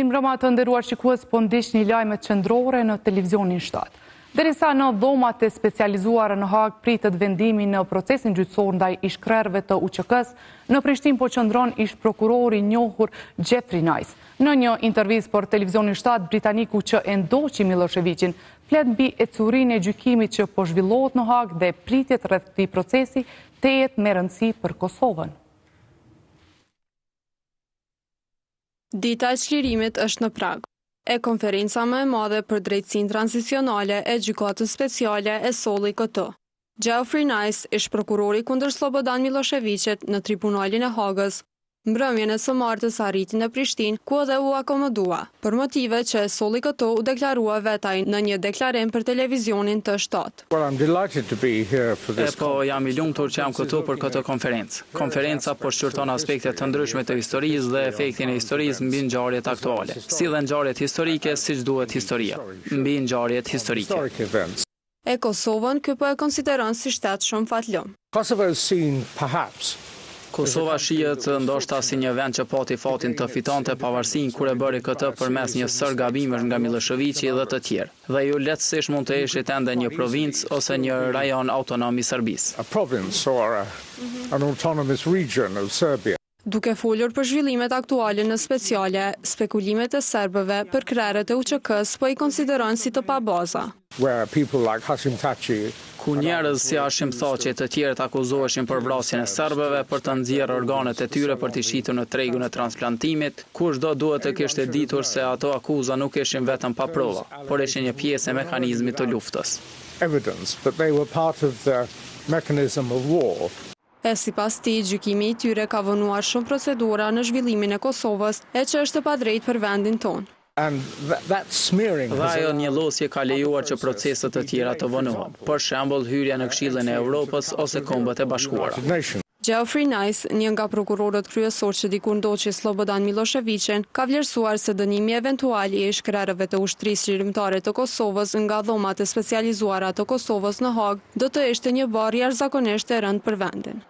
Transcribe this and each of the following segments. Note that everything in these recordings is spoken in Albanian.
Mirëmbrëma të nderuar shikues, po ndiqni lajmet qendrore në televizionin 7. Derisa në dhomat e specializuara në Hag pritet vendimi në procesin gjyqësor ndaj ish-krerëve të UÇK-s, në Prishtinë po qëndron ish prokurori i njohur Jeffrey Nice. Në një intervistë për televizionin 7, britaniku që e ndoqi Miloševićin flet mbi ecurinë e gjykimit që po zhvillohet në Hag dhe pritjet rreth këtij procesi tejet me rëndësi për Kosovën. Dita e çlirimit është në prag. E konferenca më e madhe për drejtësinë tranzicionale e gjykatës speciale e solli këtë. Jeffrey Nice, ish prokurori kundër Slobodan Miloševićit në tribunalin e Hagës, mbrëmjen e së martës arriti në Prishtinë, ku edhe u akomodua, për motive që e solli këto u deklarua vetaj në një deklarim për televizionin të 7. Po jam i lumtur që jam këtu për këtë konferencë. Konferenca po shqyrton aspekte të ndryshme të historisë dhe efektin e historisë mbi ngjarjet aktuale, si dhe ngjarjet historike siç duhet historia, mbi ngjarjet historike. E Kosovën ky po e konsideron si shtet shumë fatlum. Kosova shihet ndoshta si një vend që pati fatin të fitonte pavarësinë kur e bëri këtë përmes një sër gabimesh nga Miloševići dhe të tjerë. Dhe ju lehtësisht mund të ishit ende një provincë ose një rajon autonom i Serbisë. Duke folur për zhvillimet aktuale në speciale, spekulimet e serbëve për krerët e UÇK-s po i konsideron si të pabaza. Ku njerëz si Hashim Thaçi e të tjerët akuzoheshin për vrasjen e serbëve për të nxjerrë organet e tyre për t'i shitur në tregun e transplantimit, kushdo duhet të kishte ditur se ato akuza nuk ishin vetëm pa prova, por ishin një pjesë e mekanizmit të luftës. E sipas tij, gjykimi i tyre ka vonuar shumë procedura në zhvillimin e Kosovës, e që është e padrejtë për vendin tonë. Dhe ajo njëllosje ka lejuar që proceset të tjera të vonohen, për shembull hyrja në Këshillin e Evropës ose Kombët e Bashkuara. Jeffrey Nice, një nga prokurorët kryesor që dikur ndoqi Slobodan Miloševićin, ka vlerësuar se dënimi eventual i ish-krerëve të ushtrisë çlirimtare të Kosovës nga dhomat e specializuara të Kosovës në Hag do të ishte një barë jashtëzakonisht e rëndë për vendin.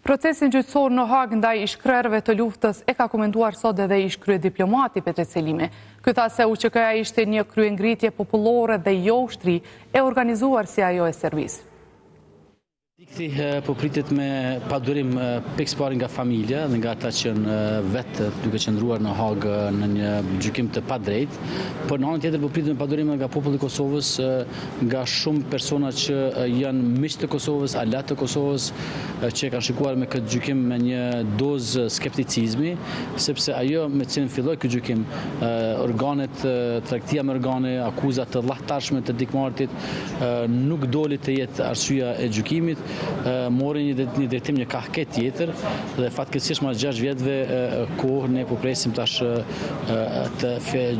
Procesin gjyqësor në Hag ndaj ish-krerëve të luftës e ka komentuar sot edhe ish-kryediplomati Petrit Selimi. Ky tha se UÇK-ja ishte një kryengritje popullore dhe jo ushtri e organizuar si ajo e servisë. Po pritet me padurim pikëparë nga familja dhe nga ata që vetë duke qëndruar në Hag në një gjykim të padrejtë, por në anën tjetër po pritet me padurim nga populli i Kosovës, nga shumë persona që janë miq të Kosovës, aleat të Kosovës, që kanë shikuar me këtë gjykim me një dozë skepticizmi, sepse ajo me cilën filloi ky gjykim, organet, tregtia me organe, akuzat të llahtarshme të dikmartit, nuk doli të jetë arsyeja e gjykimit. Mori një drejtim një kahke tjetër dhe fatkeqësisht mas 6 vjetëve kohë ne po presim tash të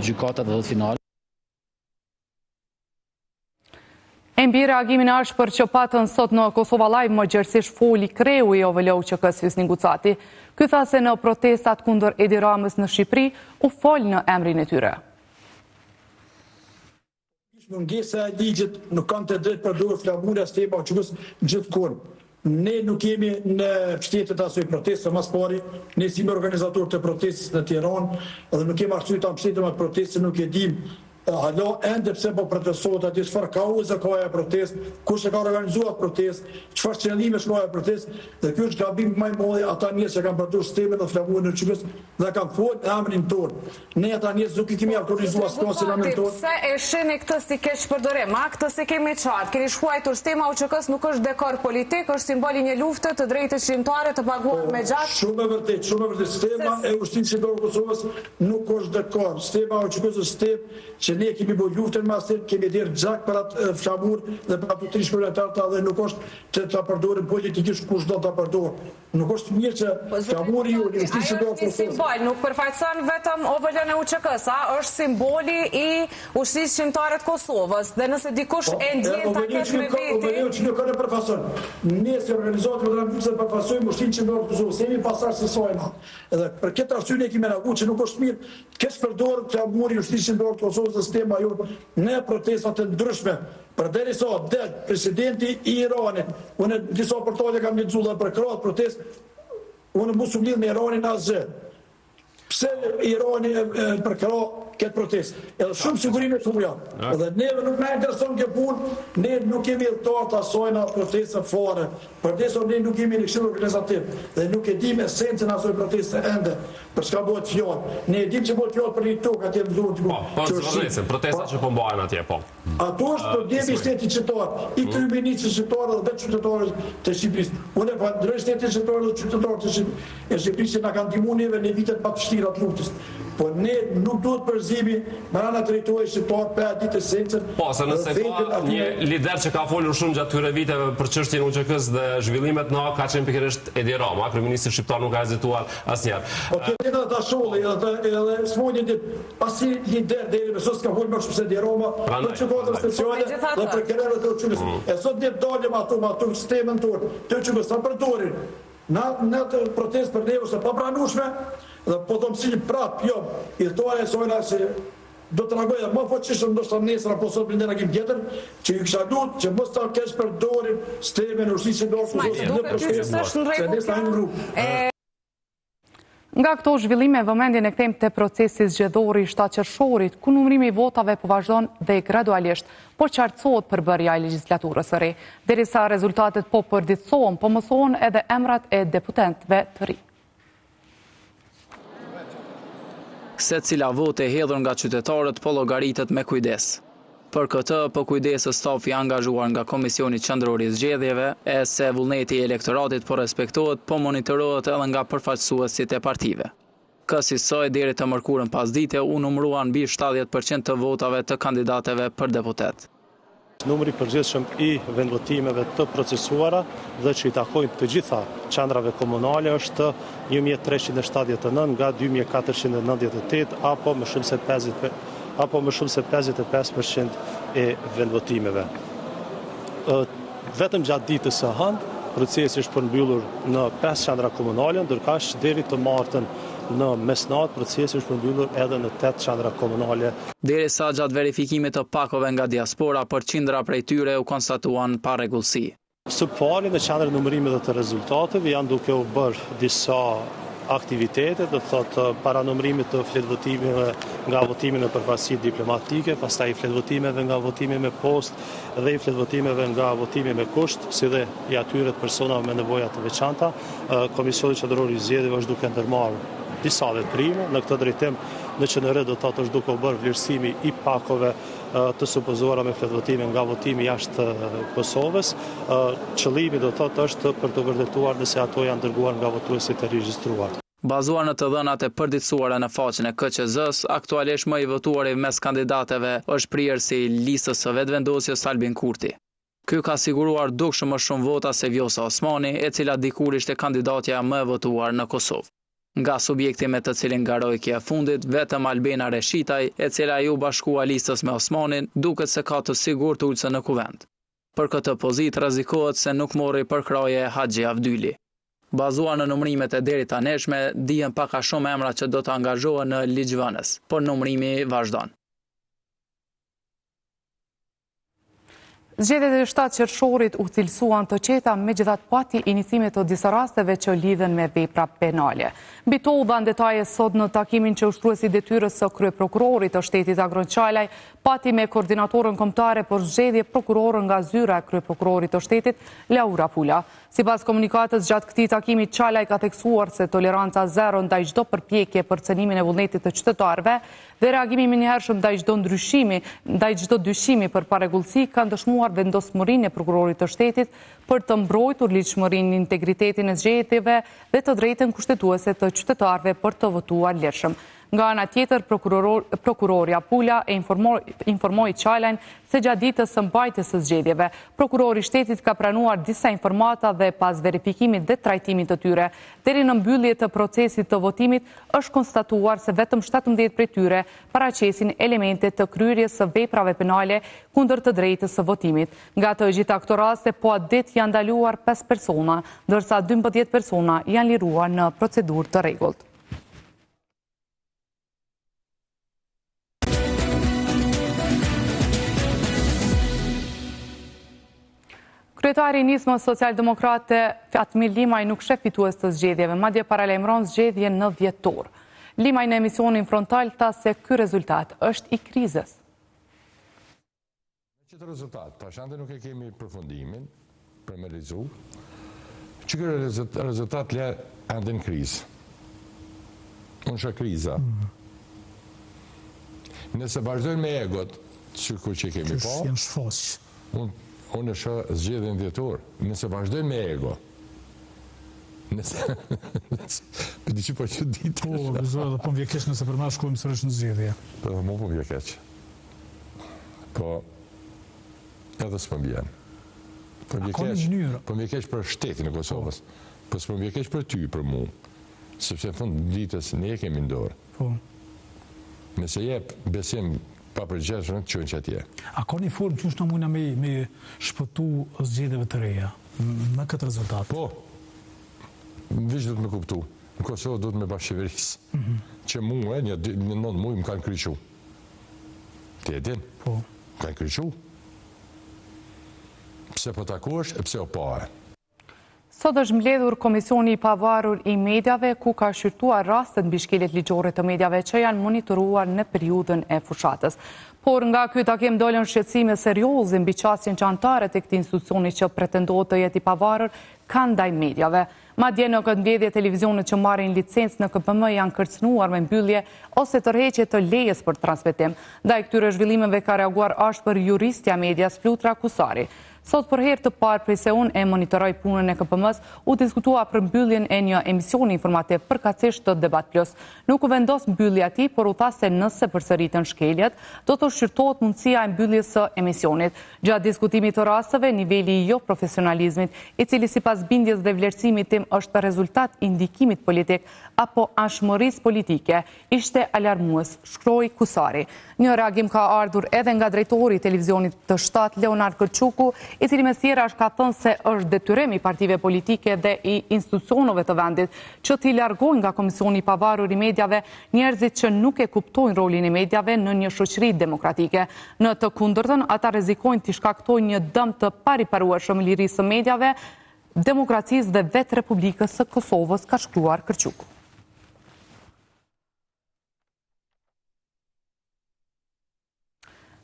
gjykatat dhe finale. E mbi reagimin ashpër që patën sot në Kosova Live më gjerësisht foli kreu i OVL UÇK-s Hysni Gucati. Ky tha se në protestat kundër Edi Ramës në Shqipëri u fol në emrin e tyre. Mungesa e ligjit nuk kanë të drejtë për dorë flamura stema UÇK-s gjithkohë. Ne nuk jemi në shtetet asoj protestë mas pari, ne si me organizator të protestës në Tiranë, edhe nuk kemi arsye ta mbështesim atë protestë, nuk e dim hala ende pse po protestohet aty, çfarë kauze ka ajo protestë, kush e ka organizuar protestë, çfarë qëllime ka ajo protestë, dhe ky është gabim më i madh ata njerëz që kanë përdorur sistemin e flamurën në UÇK-s dhe kanë folur emrin tonë. Ne ata njerëz nuk i kemi autorizuar skonsin emrin tonë. Pse e shihni këtë si keq përdorim? Këtë si kemi qartë. Keni shkruar sistema UÇK-s nuk është dekor politik, është simboli një lufte të drejtës shqiptare të paguar me gjak. Shumë e vërtet, shumë e vërtet. Sistema e ushtrisë shqiptare të Kosovës nuk është dekor. Sistema e UÇK-s është sistem që ne kemi bërë luftën me asë, kemi dhirë gjak për atë flamur dhe për atë tri shkërëtarta dhe nuk është që të përdorim politikisht kush do të përdorë. Nuk është mirë që flamuri ju një ushtrisë shqiptare të Kosovës. Simbol, nuk përfaqëson vetëm OVL-n e UÇK-s, është simboli i ushtrisë shqiptare të Kosovës dhe nëse dikush e ndjen ta ketë me veti. OVL-u që nuk ka përfaqëson. Ne si organizatë më drejtë përfaqësojmë ushtrisë shqiptare të Kosovës, jemi pasardhës së saj. Edhe për këtë arsye ne kemi reaguar që nuk është mirë kesh përdorur flamuri i ushtrisë shqiptare të Kosovës dhe sistema jonë në protestat të ndryshme. Përderisa del presidenti i Iranit, unë disa portale kam lexuar për krah protest, unë mos u lidh me Iranin asgjë. pse Irani përkëro këtë protest. Edhe shumë sigurime të huja. Edhe neve nuk me intereson kjo punë, ne nuk kemi dhëtar të asojna protestën fare, përdesor ne nuk kemi në këshilë organizativ, dhe nuk e dim esencën asoj proteste ende, për shka bëhet fjallë. Ne e dim që bëhet fjallë për një tokë atje në dhurë të Po, të vërrecin, protestat që pëmbojnë atje, po. Ato është problemi shtetit qytetar, i kryeministrit qytetar dhe qytetarët të Shqipërisë. Unë e falenderoj shtetin qytetar dhe qytetarët e Shqipërisë që na kanë ndihmuar neve në vitet më të vështira të luftës. Po ne nuk duhet përzimi me ana territori shqiptar për ditë esencën. Po, se nëse ka një lider që ka folur shumë gjatë këtyre viteve për çështjen UÇK-s dhe zhvillimet në ka qenë pikërisht Edi Rama, kryeministri shqiptar nuk ka hezituar asnjëherë. Po këtë edhe ta sholli, edhe smojnë ditë pasi lider deri me sot ka folur më shumë se Edi Rama, për çukotë speciale dhe për kërkesat e UÇK-s. E sot ne dalim ato sistemën tonë, të UÇK-s sa përdorin. Në të protest për neve se papranueshme, dhe po të mësi prapë, jo, i dhëtore e sojna që do të reagojë më fuqishëm ndoshta nesër apo sot në reagim tjetër, që ju kisha lutur që mos ta kesh përdorim sistemin urgjësi do të Nga këto zhvillime, vëmendjen e kthejmë te procesi zgjedhor i shtatqershorit, ku numrimi i votave po vazhdon dhe gradualisht po qartësohet përbërja e legjislaturës së re, derisa rezultatet po përditësohen, po mësohen edhe emrat e deputentëve të ri. Secila vote e hedhur nga qytetarët po llogaritet me kujdes. Për këtë, po kujdesë stafi angazhuar nga Komisioni Qendror i Zgjedhjeve, e se vullneti i elektoratit po respektohet, po monitorohet edhe nga përfaqësuesit e partive. Kësaj deri të mërkurën pasdite u numëruan mbi 70% të votave të kandidateve për deputet. Numri përgjithshëm i vendvotimeve të procesuara dhe që i takojnë të gjitha qendrave komunale është 1379 nga 2498 apo më shumë se 55% e vendvotimeve. Vetëm gjatë ditës së hënë, procesi është përmbyllur në 5 qendra komunale, ndërkaq deri të martën në mesnatë procesi është përmbyllur edhe në 8 qendra komunale. Derisa gjatë verifikimit të pakove nga diaspora, për qindra prej tyre u konstatuan parregullsi. Së pari në qendrën e numërimit dhe të rezultateve janë duke u bërë disa aktivitete, do të thotë paranumërimit të fletvotimeve nga votimi në përfaqësi diplomatike, pastaj fletvotimeve nga votimi me postë dhe i fletvotimeve nga votimi me kusht, si dhe i atyre të personave me nevoja të veçanta. Komisioni Qendror i Zgjedhjeve është duke ndërmarrë disa veprime në këtë drejtim. Në QNR do të thotë është duke u bërë vlerësimi i pakove të supozuara me fletvotime nga votimi jashtë Kosovës. Qëllimi do të thotë është për të vërtetuar nëse ato janë dërguar nga votuesit e regjistruar. Bazuar në të dhënat e përditësuara në faqen e KQZ-s, aktualisht më i votuari mes kandidateve është prirësi i listës së vetëvendosjes Albin Kurti. Ky ka siguruar dukshëm më shumë vota se Vjosa Osmani, e cila dikur ishte kandidatja më e votuar në Kosovë. Nga subjekti me të cilin garoi kjo e fundit, vetëm Albina Reshitaj, e cila ju bashkua listës me Osmanin, duket se ka të sigurt ulse në kuvend. Për këtë pozitë rrezikohet se nuk mori përkraje Haxhi Avdyli. Bazuar në numërimet e deri taneshme, dihen pak a shumë emra që do të angazhohen në ligjvënës, por numërimi vazhdon. Zgjedhjet e shtatqershorit u cilësuan të qeta, megjithatë pati iniciime të disa rasteve që lidhen me vepra penale. Mbi to u dhan detaje sot në takimin që ushtruesi detyrës së kryeprokurorit të shtetit Agron Çajlaj pati me koordinatorën kombëtare për zgjedhje prokurorën nga zyra e kryeprokurorit të shtetit Laura Pula. Sipas komunikatës, gjatë këtij takimi Çajlaj ka theksuar se toleranca zero ndaj çdo përpjekje për cënimin e vullnetit të qytetarëve dhe reagimi menjëhershëm ndaj çdo dyshimi për parregullsi ka ndëshmuar vendosmërinë e prokurorit të shtetit për të mbrojtur ligjshmërinë, integritetin e zgjedhjeve dhe të drejtën kushtetuese të qytetarëve për të votuar lirshëm. Nga ana tjetër, prokurorja Pula e informoi Çajlajn se gjatë ditës së mbajtjes së zgjedhjeve, prokurori i shtetit ka pranuar disa informata dhe pas verifikimit dhe trajtimit të tyre, deri në mbyllje të procesit të votimit, është konstatuar se vetëm 17 prej tyre paraqesin elemente të kryerjes së veprave penale kundër të drejtës së votimit. Nga të gjitha këto raste, po atë ditë janë ndaluar 5 persona, ndërsa 12 persona janë liruar në procedurë të rregullt. Kryetari i nismës socialdemokrate Fatmir Limaj nuk sheh fitues të zgjedhjeve, madje paralajmëron zgjedhje në dhjetor. Limaj në emisionin frontal tha se ky rezultat është i krizës. Qëtë rezultat, pashante nuk e kemi përfundimin për me realizu, që kërë rezultat le ende në krizë. Unë shë kriza. Nëse vazhdojnë me egot, që kur që kemi po, unë shë zgjedhjen djetor. Nëse vazhdojnë me ego, nëse... Për di që po që ditë... Po, vizore dhe po më vjekeq nëse për ma shkojmë sërësh në zgjedhje. Po, mu po më vjekeq. Po, edhe së më vjen. Po më vjekeq për shtetin e Kosovës. Po së më vjekeq për ty, për mu. Sepse në fund ditës ne e kemi ndorë. Po. Nëse jep besim pa përgjeshme, qënë që atje. A ka një formë që është në mujna me shpëtu zgjedhjeve të reja, me këtë rezultat? Po, vishë du të me kuptu. Në Kosovë du të me bashkëqeverisë. Që mu një 9 muj më kanë kryqu. Ti e din? Po. Më kanë kryqu. Pse po takosh e pse o pahe. Sot është mbledhur Komisioni i Pavarur i Mediave, ku ka shqyrtuar rastet mbi shkeljet ligjore të mediave që janë monitoruar në periudhën e fushatës. Por nga ky takim dolën shqetësime serioze mbi qasjen që anëtarët e këtij institucioni që pretendohet të jetë i pavarur kanë ndaj mediave. Madje në këtë mbledhje televizionet që marrin licencë në KPM janë kërcënuar me mbyllje ose tërheqje të lejes për transmetim. Ndaj këtyre zhvillimeve ka reaguar ashpër juristja medias Flutra Kusari. Sot për herë të parë prej se unë e monitoroj punën e KPM-s, u diskutua për mbylljen e një emisioni informativ përkatësisht të Debat Plus. Nuk u vendos mbyllja e tij, por u tha se nëse përsëritën shkeljet, do të shqyrtohet mundësia e mbylljes së emisionit. Gjatë diskutimit të rasteve, niveli i jo profesionalizmit, i cili sipas bindjes dhe vlerësimit tim është rezultat i ndikimit politik apo anshmërisë politike, ishte alarmues, shkroi Kusari. Një reagim ka ardhur edhe nga drejtori i televizionit të shtat Leonard Kërçuku, i cili mes tjerash ka thënë se është detyrim i partive politike dhe i institucioneve të vendit që t'i largojnë nga Komisioni i Pavarur i Mediave njerëzit që nuk e kuptojnë rolin e mediave në një shoqëri demokratike. Në të kundërtën, ata rrezikojnë t'i shkaktojnë një dëm të pariparueshëm lirisë së mediave, demokracisë dhe vetë Republikës së Kosovës, ka shkruar Kërçuku.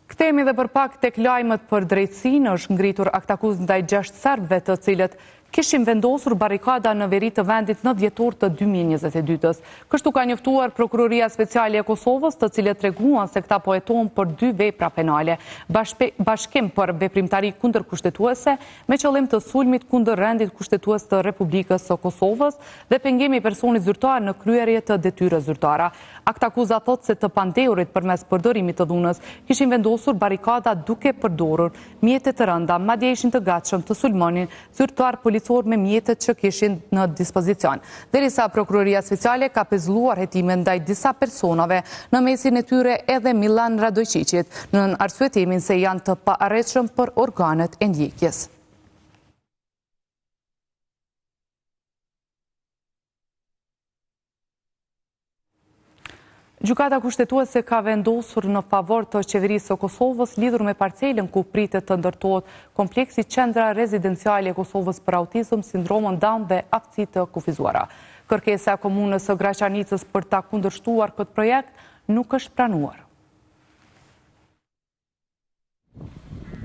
Kthehemi dhe për pak tek lajmet për drejtësinë. Është ngritur aktakuz ndaj 6 serbëve të cilët kishin vendosur barikada në veri të vendit në dhjetor të 2022-s. Kështu ka njoftuar Prokuroria Speciale e Kosovës, të cilët treguan se këta po hetojnë për 2 vepra penale: bashkim për veprimtari kundër kushtetuese me qëllim të sulmit kundër rendit kushtetues të Republikës së Kosovës dhe pengimi i personit zyrtar në kryerje të detyrës zyrtara. Aktakuza thot se të pandehurit përmes përdorimit të dhunës kishin vendosur barikada duke përdorur mjete të rënda, madje ishin të gatshëm të sulmonin zyrtar policor me mjetet që kishin në dispozicion. Derisa Prokuroria Speciale ka pezulluar hetime ndaj disa personave, në mesin e tyre edhe Milan Radojčićit, në arsyetimin se janë të paarritshëm për organet e ndjekjes. Gjykata kushtetuese ka vendosur në favor të qeverisë së Kosovës lidhur me parcelën ku pritet të ndërtohet kompleksi Qendra Rezidenciale e Kosovës për autizëm, sindromën Down dhe aftësi të kufizuara. Kërkesa e komunës së Graçanicës për ta kundërshtuar këtë projekt nuk është pranuar.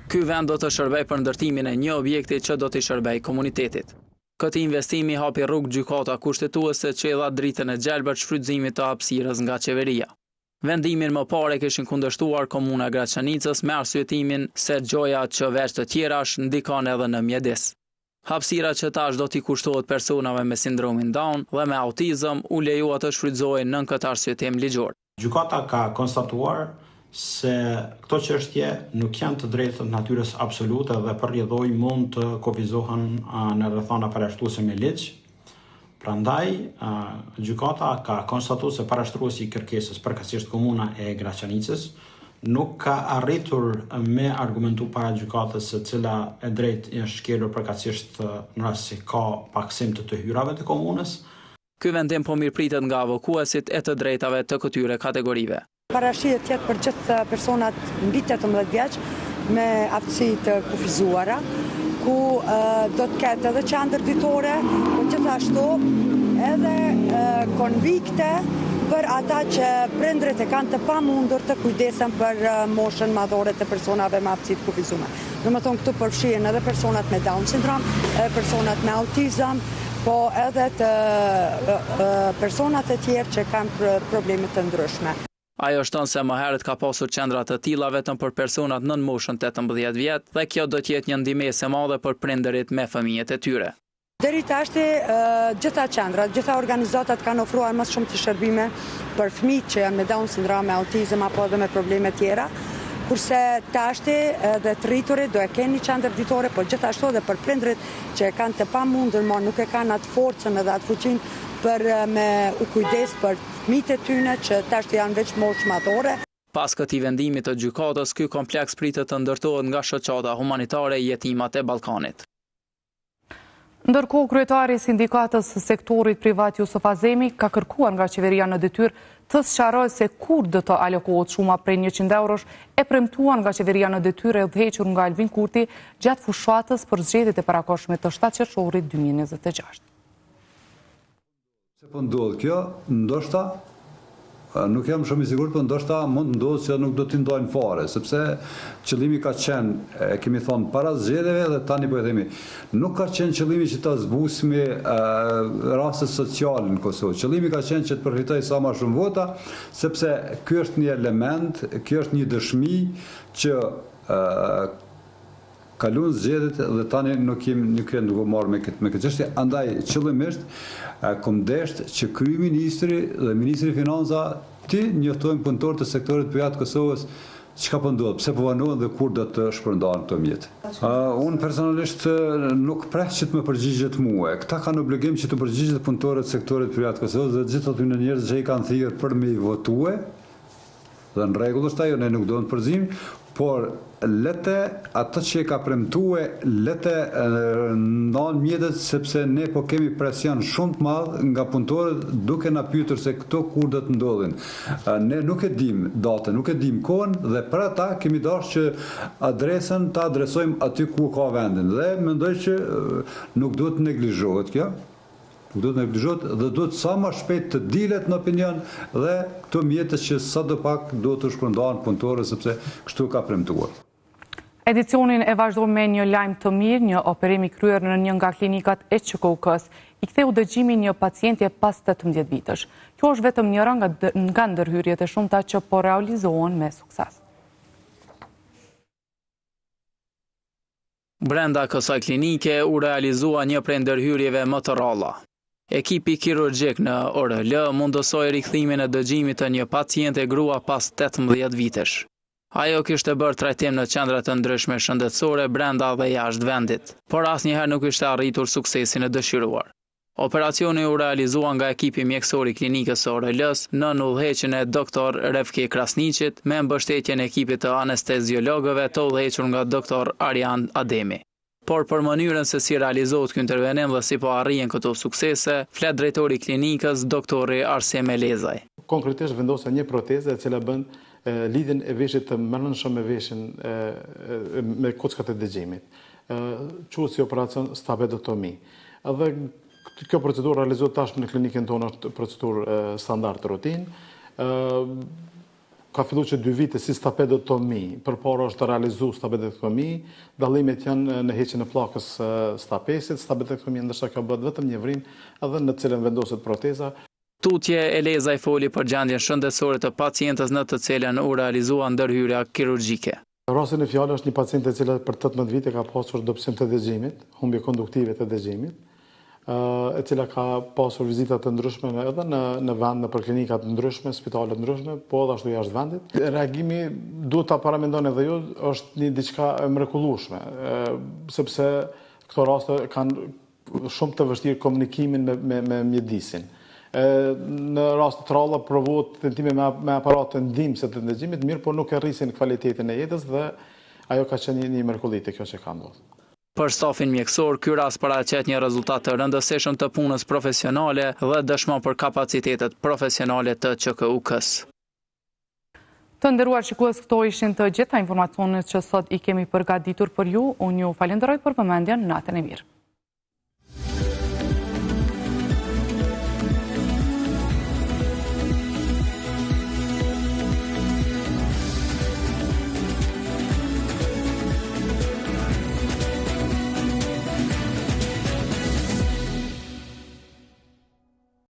Ky vend do të shërbej për ndërtimin e një objekti që do të shërbej komunitetit. Këti investimi hapi rrugë gjykata kushtetuese që i dha dritën e gjelbër shfrytëzimit të hapësirës nga qeveria. Vendimin më parë kishin kundërshtuar komuna e Graçanicës me arsyetimin se gjoja që veç të tjerash ndikon edhe në mjedis. Hapësira që tash do t'i kushtohet personave me sindromin Down dhe me autizëm u lejuar të shfrytëzohen nën këtë arsyetim ligjor. Gjykata ka konstatuar se këto çështje nuk janë të drejtë të natyrës absolute dhe përrjedhoj mund të kufizohen në rrethana parashtruese me ligj. Prandaj, gjykata ka konstatuar se parashtruesi i kërkesës, përkatësisht komuna e Graçanicës, nuk ka arritur me argumentu para gjykatës se cila e drejtë është shkelur përkatësisht në rast se ka paksim të hyrave të komunës. Ky vendim po mirëpritet nga avokuesit e të drejtave të këtyre kategorive. Parashihet tjetë për gjithë personat mbi 18 vjeç me aftësi të kufizuara, ku do të ketë edhe qendër ditore, por gjithashtu edhe konvikte për ata që prindrit e kanë të pamundur të kujdesen për moshën madhore të personave me aftësi të kufizuar. Domethënë këtu përfshihen edhe personat me Down syndrom, personat me autizëm, po edhe të personat e tjerë që kanë probleme të ndryshme. Ajo shton se më herët ka pasur qendra të tilla vetëm për personat nën moshën 18 vjet dhe kjo do të jetë një ndihmëse e madhe për prindërit me fëmijët e tyre. Deri tashti gjitha qendrat, gjitha organizatat kanë ofruar më shumë të shërbime për fëmijët që janë me Down syndrom, me autizëm apo edhe me probleme tjera. Kurse tashti edhe të rriturit do e kenë një qendër ditore, po gjithashtu edhe për prindrit që kanë të pamundur, ma nuk e kanë atë forcën edhe atë fuqinë për me u kujdes për fëmijët e tyre që tashti janë veç moshë madhore. Pas këtij vendimi të gjykatës, ky kompleks pritet të ndërtohet nga shoqata humanitare Jetimat e Ballkanit. Ndërkohë, kryetari i sindikatës së sektorit privat Jusuf Azemi ka kërkuar nga qeveria në detyrë të sqarojë se kur do të alokohet shuma prej 100 eurosh e premtuar nga qeveria në detyrë e udhëhequr nga Albin Kurti gjatë fushatës për zgjedhjet e parakohshme të 7 qershorit 2026. Se po ndodh kjo, ndoshta nuk jam shumë i sigurt, por ndoshta mund ndodhë që nuk do t'i ndojnë fare, sepse qëllimi ka qenë, e kemi thonë, para zgjedhjeve dhe tani po e themi, nuk ka qenë qëllimi që ta zbusmi rastet sociale në Kosovë. Qëllimi ka qenë që të përfitoj sa më shumë vota, sepse ky është një element, ky është një dëshmi që kalun zgjedhjet dhe tani nuk jemi duke marrë me këtë çështje. Andaj qëllimisht kom desht që kryeministri dhe ministri financa ti njoftojnë punëtorët të sektorit privat të Kosovës çka po ndodh, pse po vanohen dhe kur do të shpërndahen këto mjet. Unë personalisht nuk preh që të më përgjigjet mua. Këta kanë obligim që të përgjigjet punëtorët të sektorit privat të Kosovës dhe gjithë aty në njerëz që i kanë thirrë për me i votue. Dhe në rregull është ajo, ne nuk do të përzim, por lete ato që e ka premtue, lete ndan mjetet, sepse ne po kemi presion shumë të madh nga punëtorët duke na pyetur se këto kur do të ndodhin. Ne nuk e dim datën, nuk e dim kohën dhe për ata kemi dashur që adresën ta adresojmë aty ku ka vendin dhe mendoj që nuk duhet të neglizhohet kjo. Do të neglizhohet dhe do të sa më shpejt të dilet në opinion dhe këto mjetet që sadopak do të shpërndahen punëtorët sepse kështu ka premtuar. Edicionin e vazhdojmë me një lajm të mirë, një operim i kryer në një nga klinikat e QKUK-s i ktheu dëgjimin një pacientje pas 18 vitësh. Kjo është vetëm njëra nga ndërhyrjet e shumta që po realizohen me sukses. Brenda kësaj klinike u realizua një prej ndërhyrjeve më të rralla. Ekipi kirurgjik në ORL mundësoi rikthimin e dëgjimit të një paciente grua pas 18 vitesh. Ajo kishte bërë trajtim në qendra të ndryshme shëndetësore brenda dhe jashtë vendit, por asnjëherë nuk ishte arritur suksesin e dëshiruar. Operacioni u realizua nga ekipi mjekësor i klinikës së ORL-s nën udhëheqjen e doktor Refki Krasniqit me mbështetjen e ekipit të anesteziologëve të udhëhequr nga doktor Arjan Ademi. Por për mënyrën se si realizohet ky intervenim dhe si po arrihen këto suksese, flet drejtori i klinikës, doktori Arsem Elezaj. Konkretisht vendosa një protezë e cila bën lidhjen e veshit të mbrëmshëm me veshin me kockat e dëgjimit. Quhet si operacion stapedotomi. Dhe kjo procedurë realizohet tashmë në klinikën tonë, është procedurë standard rutinë. Ka filluar që 2 vite si stapedotomi, përpara është realizuar stapedotomi, dallimet janë në heqjen e pllakës stapesit, stapedotomi ndërsa ka bëhet vetëm një vrim edhe në të cilën vendoset proteza. Tutje Elezaj foli për gjendjen shëndetësore të pacientës në të cilën u realizua ndërhyrja kirurgjike. Rastin e fjalës është një paciente e cila për 18 vite ka pasur dopsim të dëgjimit, humbje konduktive të dëgjimit, e cila ka pasur vizita të ndryshme edhe në vend, në klinika të ndryshme, spitale të ndryshme, po edhe ashtu jashtë vendit. Reagimi duhet ta paramendoni edhe ju, është një diçka e mrekullueshme, sepse këto raste kanë shumë të vështirë komunikimin me mjedisin. Në raste të rralla provohet tentime me aparate ndihmëse të ndëgjimit, mirë po nuk e rrisin cilësinë e jetës dhe ajo ka qenë një mrekulli kjo që ka ndodhur. Për stafin mjekësor, ky rast paraqet një rezultat të rëndësishëm të punës profesionale dhe dëshmon për kapacitetet profesionale të QKUK-s. Të nderuar shikues, këto ishin të gjitha informacionet që sot i kemi përgatitur për ju. Unë ju falenderoj për vëmendjen. Natën e mirë.